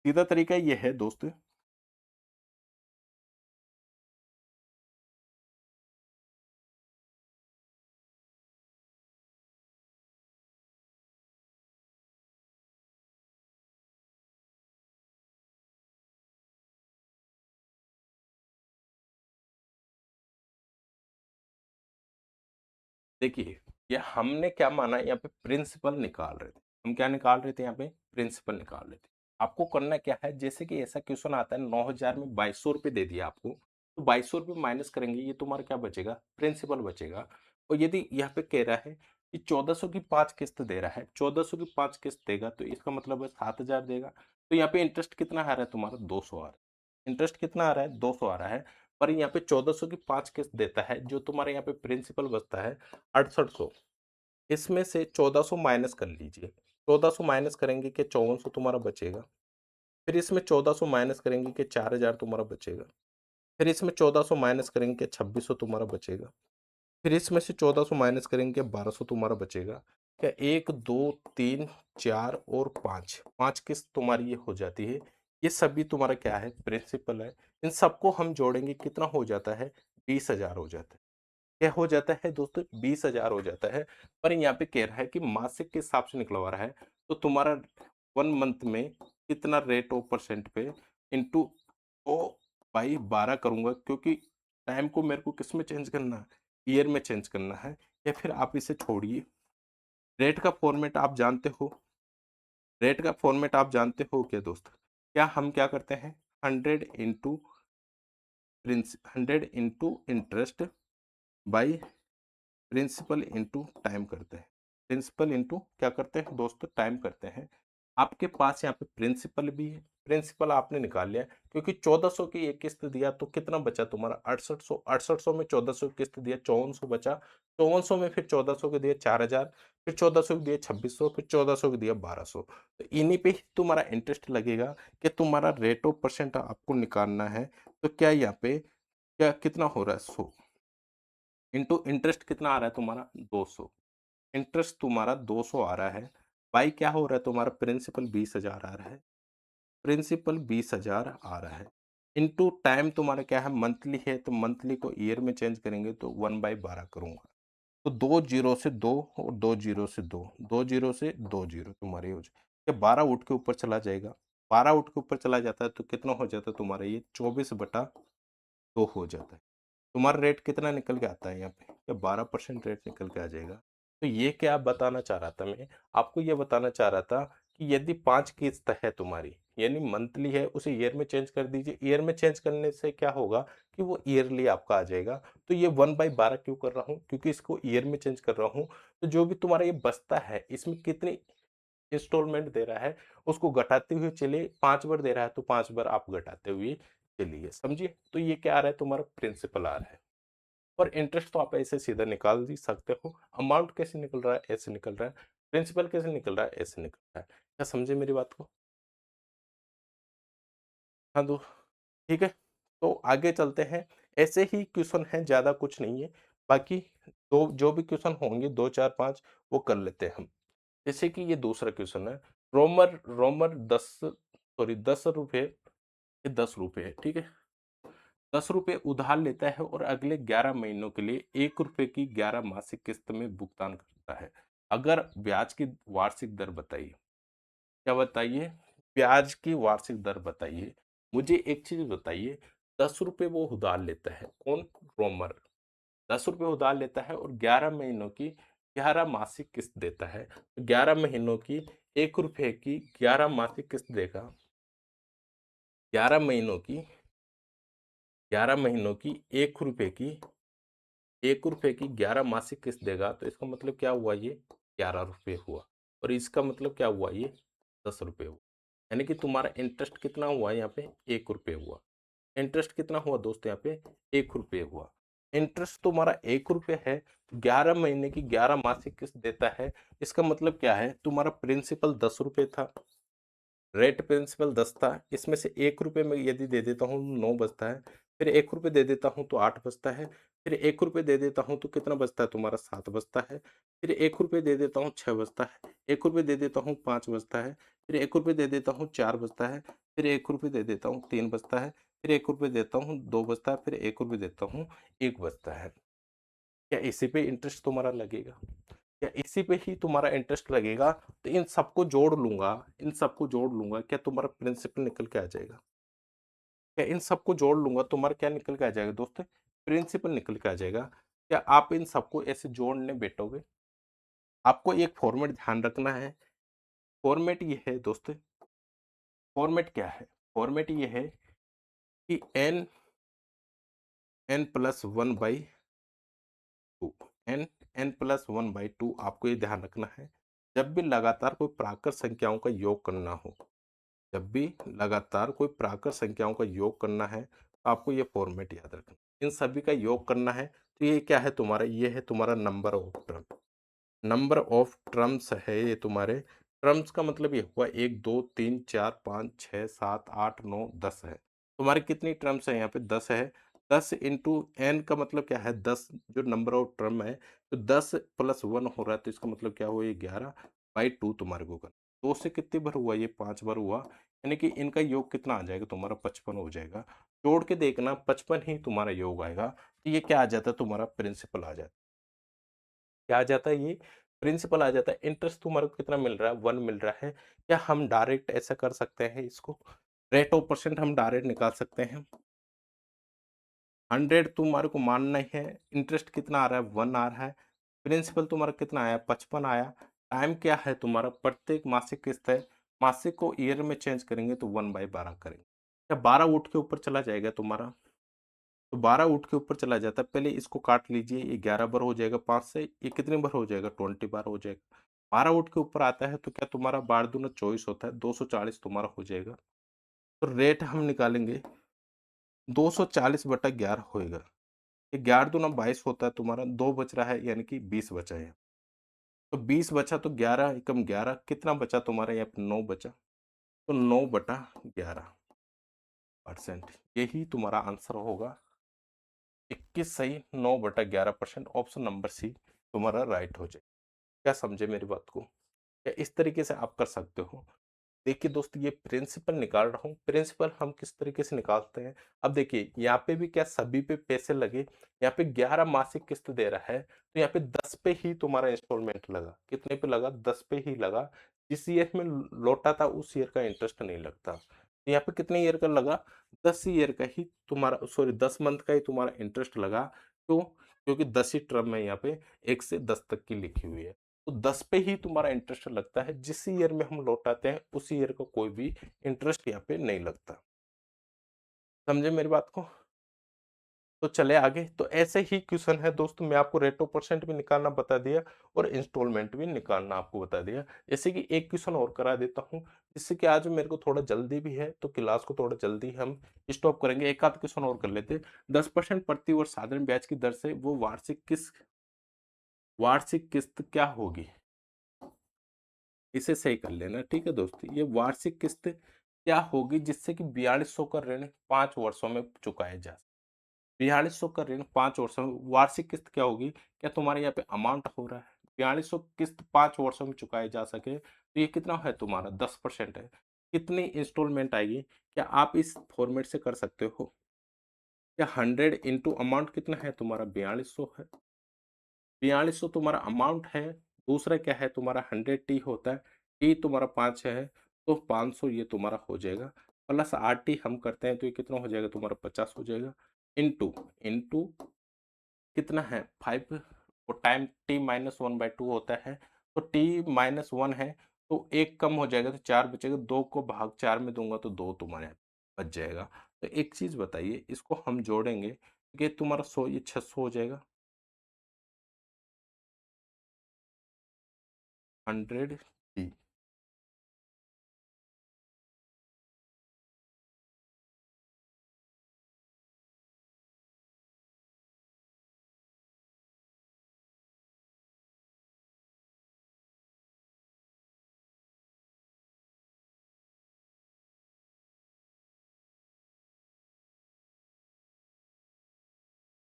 सीधा तरीका ये है दोस्त, देखिए, ये हमने क्या माना, यहाँ पे प्रिंसिपल निकाल रहे थे। हम क्या निकाल रहे थे यहाँ पे? प्रिंसिपल निकाल रहे थे। आपको करना क्या है, जैसे कि ऐसा क्वेश्चन आता है 9000 में 2200 रुपए दे दिया आपको, तो 2200 रुपए माइनस करेंगे, ये तुम्हारा क्या बचेगा? प्रिंसिपल बचेगा। और यदि यहाँ पे कह रहा है कि 1400 की 5 किस्त दे रहा है, 1400 की 5 किस्त देगा तो इसका मतलब है 7000 देगा। तो यहाँ पे इंटरेस्ट कितना आ रहा है तुम्हारा? 200 आ रहा है। इंटरेस्ट कितना आ रहा है? 200 आ रहा है। पर यहाँ पे 1400 की 5 किस्त देता है, जो तुम्हारे यहाँ पे प्रिंसिपल बचता है 6800। इसमें से 1400 माइनस कर लीजिए। 1400 माइनस करेंगे कि 5400 तुम्हारा बचेगा। फिर इसमें 1400 माइनस करेंगे कि 4000 तुम्हारा बचेगा। फिर इसमें 1400 माइनस करेंगे कि 2600 तुम्हारा बचेगा। फिर इसमें से 1400 माइनस करेंगे कि 1200 तुम्हारा बचेगा। क्या 1, 2, 3, 4 और 5, 5 किस्त तुम्हारी ये हो जाती है। ये सभी तुम्हारा क्या है? प्रिंसिपल है। इन सबको हम जोड़ेंगे, कितना हो जाता है? 20,000 हो जाता है। क्या हो जाता है दोस्तों? 20,000 हो जाता है। पर यहाँ पे कह रहा है कि मासिक के हिसाब से निकलवा रहा है, तो तुम्हारा 1 मंथ में कितना रेट ऑफ परसेंट पे इंटू ओ बाई 12 करूंगा, क्योंकि टाइम को मेरे को किस में चेंज करना है? ईयर में चेंज करना है। या फिर आप इसे छोड़िए, रेट का फॉर्मेट आप जानते हो? रेट का फॉर्मेट आप जानते हो क्या दोस्त? क्या हम क्या करते हैं? 100 into 100 into interest by principal into time करते हैं। प्रिंसिपल इंटू क्या करते हैं दोस्तों? टाइम करते हैं। आपके पास यहाँ पे प्रिंसिपल भी है, प्रिंसिपल आपने निकाल लिया, क्योंकि 1400 की एक किस्त दिया तो कितना बचा तुम्हारा? 6800। 6800 में 1400 की किस्त दिया, 5400 बचा। 5400 में फिर 1400 के दिए 4000, फिर 1400 के दिए 2600, फिर 1400 के दिया 1200। तो इन्हीं पे ही तुम्हारा इंटरेस्ट लगेगा कि तुम्हारा रेट ऑफ परसेंट आपको निकालना है। तो क्या यहाँ पे क्या कितना हो रहा है? 100 इंटू इंटरेस्ट कितना आ रहा है तुम्हारा? 200। इंटरेस्ट तुम्हारा 200 आ रहा है। बाई क्या हो रहा है तुम्हारा? प्रिंसिपल 20,000 आ रहा है। प्रिंसिपल 20,000 आ रहा है। इनटू टाइम तुम्हारा क्या है? मंथली है, तो मंथली को ईयर में चेंज करेंगे तो 1/12 करूंगा। तो 2 जीरो से 2 और 2 जीरो से 2, 2 जीरो से 2 जीरो तुम्हारे हो जाए। 12 उठ के ऊपर चला जाएगा। 12 उठ के ऊपर चला जाता है तो कितना हो जाता है तुम्हारा? ये 24/2 हो जाता है। तुम्हारा रेट कितना निकल के आता है यहाँ पे? क्या 12% रेट निकल के आ जाएगा? तो ये क्या बताना चाह रहा था मैं? आपको ये बताना चाह रहा था कि यदि 5 किस्त है तुम्हारी, यानी मंथली है, उसे ईयर में चेंज कर दीजिए। ईयर में चेंज करने से क्या होगा कि वो ईयरली आपका आ जाएगा। तो ये 1/12 क्यों कर रहा हूँ? क्योंकि इसको ईयर में चेंज कर रहा हूँ। तो जो भी तुम्हारा ये बचता है, इसमें कितनी इंस्टॉलमेंट दे रहा है, उसको घटाते हुए चलिए। 5 बार दे रहा है तो 5 बार आप घटाते हुए चलिए, समझिए। तो ये क्या आ रहा है? तुम्हारा प्रिंसिपल आ रहा है। और इंटरेस्ट तो आप ऐसे सीधा निकाल ही सकते हो। अमाउंट कैसे निकल रहा है? ऐसे निकल रहा है। प्रिंसिपल कैसे निकल रहा है? ऐसे निकल रहा है। क्या समझे मेरी बात को? हाँ तो ठीक है, तो आगे चलते हैं। ऐसे ही क्वेश्चन हैं, ज्यादा कुछ नहीं है। बाकी दो जो भी क्वेश्चन होंगे, 2 4 5, वो कर लेते हैं हम। जैसे कि ये दूसरा क्वेश्चन है। रोमर रोमर 10 रुपए, ये 10 रुपए है, ठीक है। 10 रुपए उधार लेता है और अगले 11 महीनों के लिए 1 रुपए की 11 मासिक किस्त में भुगतान करता है। अगर ब्याज की वार्षिक दर बताइए। क्या बताइए? ब्याज की वार्षिक दर बताइए। मुझे एक चीज बताइए, 10 रुपए वो उधार लेता है, कौन? रोमर 10 रुपए उधार लेता है और 11 महीनों की 11 मासिक किस्त देता है। 11 महीनों की 1 रुपए की 11 मासिक किस्त देगा। 11 महीनों की 11 महीनों की 1 रुपए की 11 मासिक किस्त देगा। तो इसका मतलब क्या हुआ? ये 11 रुपए हुआ। और इसका मतलब क्या हुआ? ये 10 रुपए हुआ। यानी कि तुम्हारा इंटरेस्ट कितना हुआ यहाँ पे? 1 रुपए हुआ। इंटरेस्ट कितना हुआ दोस्तों यहाँ पे? 1 रुपए हुआ। इंटरेस्ट तुम्हारा 1 रुपए है, 11 महीने की 11 मासिक किस्त देता है। इसका मतलब क्या है? तुम्हारा प्रिंसिपल 10 रुपए था, रेट प्रिंसिपल 10 था। इसमें से 1 रुपए में यदि दे देता हूँ 9 बचता है। फिर 1 रुपए दे देता हूँ तो 8 बचता है। फिर 1 रुपए दे देता हूँ तो कितना बचता है तुम्हारा? 7 बचता है। फिर 1 रुपए दे देता हूँ 6 बचता है। 1 रुपए दे देता हूँ 5 बचता है। फिर 1 रुपए दे देता हूँ 4 बचता है। फिर 1 रुपए दे देता हूँ 3 बचता है। फिर 1 रुपए देता हूँ 2 बचता है। फिर 1 रुपए देता हूँ 1 बचता है। क्या इसी पे इंटरेस्ट तुम्हारा लगेगा? क्या इसी पे ही तुम्हारा इंटरेस्ट लगेगा? तो इन सबको जोड़ लूंगा, इन सबको जोड़ लूंगा, क्या तुम्हारा प्रिंसिपल निकल के आ जाएगा? क्या इन सबको जोड़ लूंगा, तुम्हारा क्या निकल के आ जाएगा दोस्त? प्रिंसिपल निकल के आ जाएगा। क्या आप इन सबको ऐसे जोड़ने बैठोगे? आपको एक फॉर्मेट ध्यान रखना है। फॉर्मेट ये है दोस्तों, फॉर्मेट क्या है? फॉर्मेट ये है कि n plus one by two, n plus one by two, आपको ये ध्यान रखना है। जब भी लगातार कोई प्राकृत संख्याओं का योग करना हो, जब भी लगातार कोई प्राकृत संख्याओं का योग करना है, तो आपको ये फॉर्मेट याद रखना। इन सभी का योग करना है, तो ये क्या है तुम्हारा? ये है तुम्हारा number of term. Number of terms है ये तुम्हारे। टर्म्स का मतलब ये हुआ 1 2 3 4 5 6 7 8 9 10 है। तुम्हारी कितनी टर्म्स है यहाँ पे? 10 है। 10 इंटू एन का मतलब क्या है? 10 जो नंबर ऑफ टर्म है, तो 10 प्लस 1 हो रहा है, तो इसका मतलब क्या हुआ? ये 11 बाई 2 तुम्हारे को करना। 2 से कितनी बार हुआ? ये 5 बार हुआ, यानी कि इनका योग कितना आ जाएगा तुम्हारा? 55 हो जाएगा। जोड़ के देखना, 55 ही तुम्हारा योग आएगा। तो ये क्या आ जाता है? तुम्हारा प्रिंसिपल आ जाता है। क्या आ जाता है? ये प्रिंसिपल आ जाता है। इंटरेस्ट तुम्हारे को कितना मिल रहा है? 1 मिल रहा है। क्या हम डायरेक्ट ऐसा कर सकते हैं इसको? रेट ऑफ परसेंट हम डायरेक्ट निकाल सकते हैं। 100 तुम्हारे को मानना ही है। इंटरेस्ट कितना आ रहा है? 1 आ रहा है। प्रिंसिपल तुम्हारा कितना आया? 55 आया। टाइम क्या है तुम्हारा? प्रत्येक मासिक किस्त है। मासिक को ईयर में चेंज करेंगे तो 1/12 करेंगे। क्या 12 उठ के ऊपर चला जाएगा तुम्हारा? तो 12 उठ के ऊपर चला जाता है। पहले इसको काट लीजिए, ये 11 बार हो जाएगा 5 से, ये कितनी बार हो जाएगा? 20 बार हो जाएगा। 12 उठ के ऊपर आता है, तो क्या तुम्हारा 12 दूना 24 होता है, 240 तुम्हारा हो जाएगा। तो रेट हम निकालेंगे, 240/11 होएगा। ये 11 दूना 22 होता है तुम्हारा, 2 बच रहा है, यानी कि 20 बचा है। तो 20 बचा, तो 11 एकम 11 कितना बचा तुम्हारा? यहाँ पे 9 बचा। तो 9/11%, यही तुम्हारा आंसर होगा। 21 सही, 9/11%, ऑप्शन नंबर सी तुम्हारा राइट हो जाए। क्या समझे मेरी बात को? या इस तरीके से आप कर सकते हो। देखिए दोस्त, ये प्रिंसिपल निकाल रहा हूँ। प्रिंसिपल हम किस तरीके से निकालते हैं? अब देखिए, यहाँ पे भी क्या सभी पे पैसे लगे? यहाँ पे 11 मासिक किस्त दे रहा है, तो यहाँ पे 10 पे ही तुम्हारा इंस्टॉलमेंट लगा। कितने पे लगा? 10 पे ही लगा। जिस ईयर में लौटा था उस ईयर का इंटरेस्ट नहीं लगता। तो यहाँ पे कितने ईयर का लगा? 10 ईयर का ही तुम्हारा, सॉरी 10 मंथ का ही तुम्हारा इंटरेस्ट लगा। क्यों? क्योंकि 10 ही टर्म है यहाँ पे, 1 से 10 तक की लिखी हुई है। तो 10 पे ही तुम्हारा इंटरेस्ट लगता है। जिस ईयर में हम लौटाते हैं उस ईयर का कोई भी इंटरेस्ट यहाँ पे नहीं लगता। समझे मेरी बात को? तो चले आगे। तो ऐसे ही क्वेश्चन है दोस्तों, मैं आपको रेट ऑफ परसेंट भी निकालना बता दिया और इंस्टॉलमेंट भी निकालना आपको बता दिया। जैसे कि एक क्वेश्चन और करा देता हूँ, जिससे कि आज मेरे को थोड़ा जल्दी भी है, तो क्लास को थोड़ा जल्दी हम स्टॉप करेंगे। एक आध क्वेश्चन और कर लेते। 10% प्रति वर्ष साधारण ब्याज की दर से वो वार्षिक किस्त क्या होगी? इसे सही कर लेना, ठीक है दोस्तों। ये वार्षिक किस्त क्या होगी जिससे कि 4200 का ऋण 5 वर्षों में चुकाया जा सके? 4200 का ऋण 5 वर्षों में, वार्षिक किस्त क्या होगी? क्या तुम्हारे यहाँ पे अमाउंट हो रहा है? 4200 किस्त 5 वर्षों में चुकाए जा सके, तो ये कितना है तुम्हारा? 10% है। कितनी इंस्टॉलमेंट आएगी? क्या आप इस फॉर्मेट से कर सकते हो? क्या 100 इंटू अमाउंट कितना है तुम्हारा? 4200 है। 4200 तुम्हारा अमाउंट है। दूसरा क्या है तुम्हारा? 100t होता है। टी तुम्हारा 5 है, तो 500 ये तुम्हारा हो जाएगा। प्लस आरटी हम करते हैं, तो ये कितना हो जाएगा तुम्हारा? 50 हो जाएगा। इनटू इनटू कितना है? 5। और टाइम t-1/2 होता है, तो t-1 है, तो एक कम हो जाएगा, तो 4 बचेगा। 2 को भाग 4 में दूंगा तो 2 तुम्हारे बच जाएगा। तो एक चीज बताइए, इसको हम जोड़ेंगे, कि तुम्हारा 100, ये 600 हो जाएगा। 100t,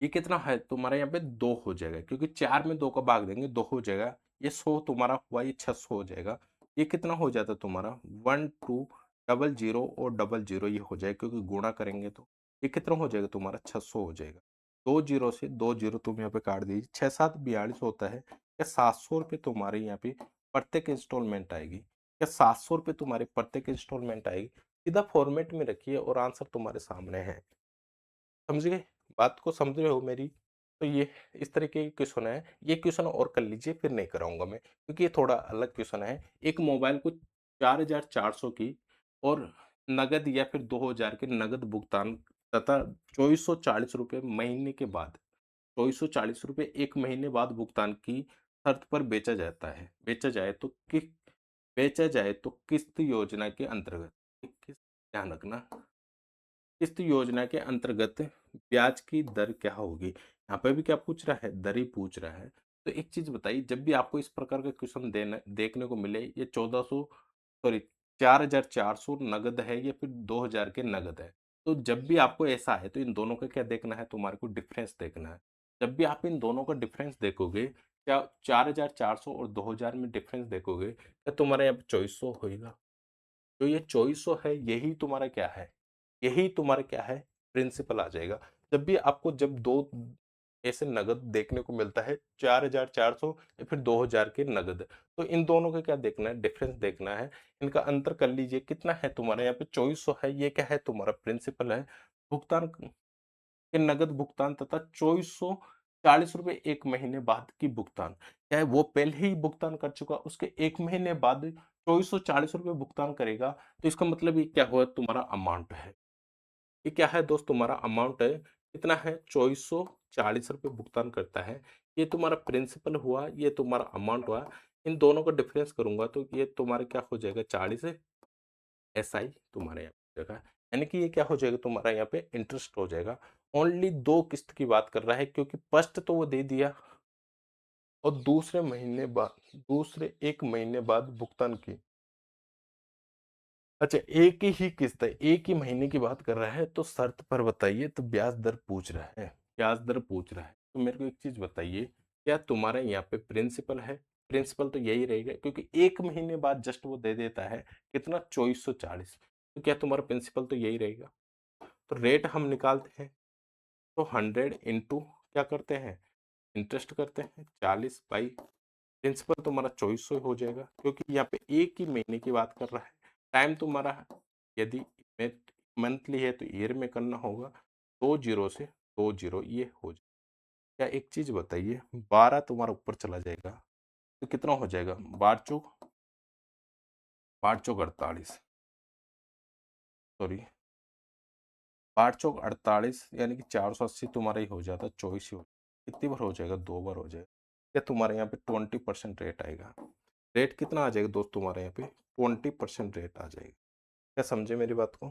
ये कितना है तुम्हारा? यहाँ पे 2 हो जाएगा, क्योंकि 4 में 2 का भाग देंगे, 2 हो जाएगा। ये 100 तुम्हारा हुआ, ये 600 हो जाएगा। ये कितना हो जाता तुम्हारा? 1 2 डबल जीरो और डबल जीरो ये हो जाएगा, क्योंकि गुणा करेंगे तो ये कितना हो जाएगा तुम्हारा? 600 हो जाएगा। 2 जीरो से 2 जीरो तुम यहाँ पे काट दीजिए, 6 7 42 होता है। क्या 700 रुपये तुम्हारे यहाँ पे प्रत्येक इंस्टॉलमेंट आएगी? क्या 700 रुपये तुम्हारे प्रत्येक इंस्टॉलमेंट आएगी? सीधा फॉर्मेट में रखिए और आंसर तुम्हारे सामने है। समझ गए? बात को समझ रहे हो मेरी? तो ये इस तरीके के क्वेश्चन है। ये क्वेश्चन और कर लीजिए, फिर नहीं कराऊंगा मैं, क्योंकि ये थोड़ा अलग क्वेश्चन है। एक मोबाइल को 4,400 की और नगद या फिर 2,000 के नगद भुगतान तथा ₹2440 महीने के बाद, ₹2440 1 महीने बाद भुगतान की शर्त पर बेचा जाए तो किस्त योजना के अंतर्गत, ध्यान रखना, किस्त योजना के अंतर्गत ब्याज की दर क्या होगी? यहाँ पे भी क्या पूछ रहा है? दर ही पूछ रहा है। तो एक चीज़ बताइए, जब भी आपको इस प्रकार का क्वेश्चन देना देखने को मिले, ये 1400 सॉरी 4,400 नगद है या फिर 2,000 के नगद है। तो जब भी आपको ऐसा है तो इन दोनों का क्या देखना है? तुम्हारे को डिफरेंस देखना है। जब भी आप इन दोनों का डिफरेंस देखोगे, क्या 4,400 और 2,000 में डिफरेंस देखोगे, क्या तुम्हारे यहाँ पे 2400 होएगा? तो ये 2400 है, यही तुम्हारा क्या है? यही तुम्हारा क्या है? प्रिंसिपल आ जाएगा। जब भी आपको जब 2 ऐसे नगद देखने को मिलता है, 4,400 या फिर 2,000 के नगद, तो इन दोनों का क्या देखना है? डिफरेंस देखना है। इनका अंतर कर लीजिए, कितना है तुम्हारे यहाँ पे? 2400 है, ये क्या है? तुम्हारा प्रिंसिपल है। भुगतान के नगद भुगतान तथा ₹2440 1 महीने बाद की भुगतान। क्या है, वो पहले ही भुगतान कर चुका, उसके 1 महीने बाद ₹2440 भुगतान करेगा, तो इसका मतलब ये क्या हुआ? तुम्हारा अमाउंट है। ये क्या है दोस्त? तुम्हारा अमाउंट है। कितना है? ₹2440 भुगतान करता है। ये तुम्हारा प्रिंसिपल हुआ, ये तुम्हारा अमाउंट हुआ। इन दोनों का डिफरेंस करूँगा तो ये तुम्हारा क्या हो जाएगा? 40 एसआई तुम्हारे यहाँ पे हो जाएगा। यानी कि ये क्या हो जाएगा? तुम्हारा यहाँ पे इंटरेस्ट हो जाएगा। ओनली 2 किस्त की बात कर रहा है, क्योंकि फर्स्ट तो वो दे दिया और दूसरे 1 महीने बाद भुगतान की। अच्छा, एक ही किस्त है, एक ही महीने की बात कर रहा है, तो शर्त पर बताइए, तो ब्याज दर पूछ रहा है, ब्याज दर पूछ रहा है। तो मेरे को एक चीज़ बताइए, क्या तुम्हारे यहाँ पे प्रिंसिपल है? प्रिंसिपल तो यही रहेगा, क्योंकि 1 महीने बाद जस्ट वो दे देता है, कितना? 2440। तो क्या तुम्हारा प्रिंसिपल तो यही रहेगा? तो रेट हम निकालते हैं, तो 100 इंटू क्या करते हैं? इंटरेस्ट करते हैं, 40 बाई प्रिंसिपल तुम्हारा 2400 हो जाएगा, क्योंकि यहाँ पे एक ही महीने की बात कर रहा है। टाइम तुम्हारा यदि मंथली है तो ईयर में करना होगा, 2 जीरो से 2 जीरो ये हो जाए। क्या एक चीज बताइए, 12 तुम्हारा ऊपर चला जाएगा तो कितना हो जाएगा? 12 चौक 48, सॉरी 12 चौक 48, यानी कि 480 तुम्हारा ही हो जाता, 24 ही हो। कितनी बार हो जाएगा? 2 बार हो जाएगा। क्या तुम्हारे यहाँ पे 20% रेट आएगा? रेट कितना आ जाएगा दोस्त तुम्हारे यहाँ पे? 20% रेट आ जाएगा। क्या समझे मेरी बात को?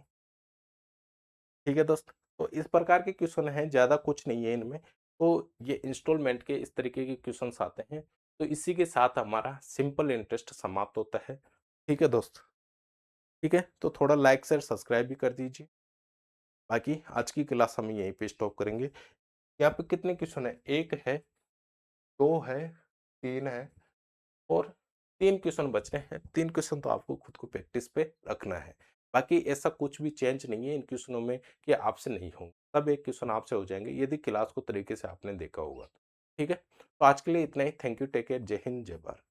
ठीक है दोस्त। तो इस प्रकार के क्वेश्चन हैं, ज़्यादा कुछ नहीं है इनमें। तो ये इंस्टॉलमेंट के इस तरीके के क्वेश्चंस आते हैं। तो इसी के साथ हमारा सिंपल इंटरेस्ट समाप्त होता है। ठीक है दोस्त। ठीक है, तो थोड़ा लाइक शेयर सब्सक्राइब भी कर दीजिए। बाकी आज की क्लास हम यहीं पे स्टॉप करेंगे। यहाँ पे कितने क्वेश्चन है? एक है, दो है, तीन है और 3 क्वेश्चन बच रहे हैं। 3 क्वेश्चन तो आपको खुद को प्रैक्टिस पे रखना है। बाकी ऐसा कुछ भी चेंज नहीं है इन क्वेश्चनों में कि आपसे नहीं होंगे। सब एक क्वेश्चन आपसे हो जाएँगे, यदि क्लास को तरीके से आपने देखा होगा तो। ठीक है? तो आज के लिए इतना ही। थैंक यू, टेक केयर, जय हिंद, जय भारत।